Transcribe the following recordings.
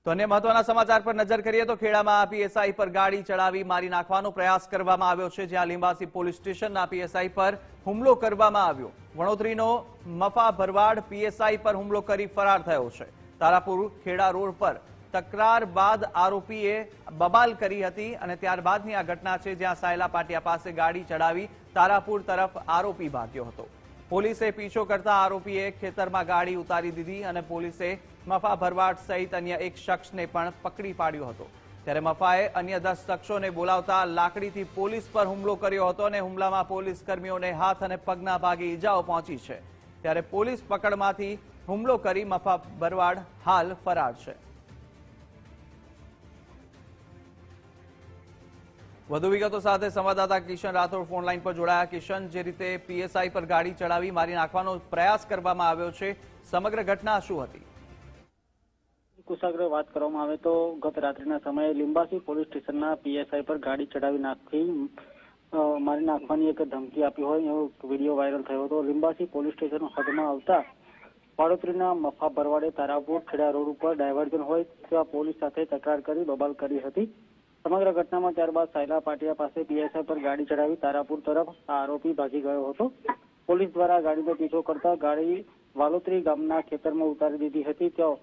તો અન્ય મહત્વના સમાચાર પર નજર કરીએ તો ખેડામાં પીએસઆઈ પર ગાડી ચડાવી મારી નાખવાનો પ્રયાસ કરવામાં આવ્યો છે, જ્યાં લીંબાસી પોલીસ સ્ટેશનના પીએસઆઈ પર હુમલો કરવામાં આવ્યો। વણોદરીનો મફા ભરવાડ પીએસઆઈ પર હુમલો કરી ફરાર થયો છે। તારાપુર ખેડા રોડ પર તકરાર બાદ આરોપીએ બબાલ કરી હતી અને ત્યારબાદની આ ઘટના છે, જ્યાં સાયલા પાટિયા પાસે ગાડી ચડાવી તારાપુર તરફ આરોપી ભાગ્યો હતો। પોલીસે પીછો કરતા આરોપીએ ખેતરમાં ગાડી ઉતારી દીધી અને પોલીસે મફા ભરવાડ સહિત અન્ય એક શખ્સને પણ પકડી પાડ્યો હતો। ત્યારે મફાએ અન્ય 10 શખ્સોને બોલાવતા લાકડીથી પોલીસ પર હુમલો કર્યો હતો અને હુમલામાં પોલીસ કર્મીઓને હાથ અને પગના ભાગે ઈજાઓ પહોંચી છે। ત્યારે પોલીસ પકડમાંથી હુમલો કરી મફા ભરવાડ હાલ ફરાર છે। વધુ વિગતો સાથે સંવાદદાતા કિશન રાઠોડ ફોન લાઈન પર જોડાયા। કિશન, જે રીતે પીએસઆઈ પર ગાડી ચડાવી મારી નાખવાનો પ્રયાસ કરવામાં આવ્યો છે, સમગ્ર ઘટના શું હતી? કુશાગ્ર વાત કરવામાં આવે તો ગત રાત્રિના સમયે લીંબાસી પોલીસ સ્ટેશનના પીએસઆઈ પર ગાડી ચડાવી મારી નાખવાની એક ધમકી આપી હોય એવો વિડીયો વાયરલ થયો હતો। લીંબાસી પોલીસ સ્ટેશન હદમાં આવતા વડોદરીના મફા ભરવાડે તારાપુર ખેડા રોડ ઉપર ડાયવર્ઝન હોય તેવા પોલીસ સાથે તકરાર કરી બબાલ કરી હતી। સમગ્ર ઘટનામાં ત્યારબાદ સાયલા પાટિયા પાસે પીએસઆઈ પર ગાડી ચડાવી તારાપુર તરફ આરોપી ભાગી ગયો હતો। પોલીસ દ્વારા ગાડીનો પીછો કરતા ગાડી વાલોતરી ગામના ખેતરમાં ઉતારી દીધી હતી। ત્યાં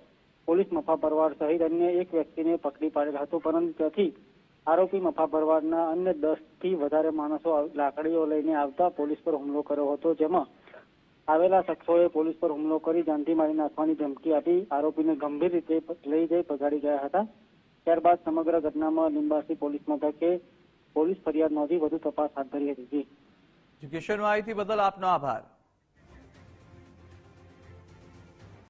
પોલીસ મફા ભરવાડ સહિત અન્ય એક વ્યક્તિને પકડી પાડેલ હતો, પરંતુ ત્યાંથી આરોપી મફા ભરવાડના અન્ય 10 થી વધારે માણસો લાકડીઓ લઈને આવતા પોલીસ પર હુમલો કર્યો હતો, જેમાં આવેલા શખ્સોએ પોલીસ પર હુમલો કરી જાનથી મારી નાખવાની ધમકી આપી આરોપીને ગંભીર રીતે લઈ જઈ ભગાડી ગયા હતા। ત્યારબાદ સમગ્ર ઘટનામાં લીંબાસી પોલીસ મથકે પોલીસ ફરિયાદ નોંધી વધુ તપાસ હાથ ધરી હતી। કિશન, માહિતી બદલ આપનો આભાર।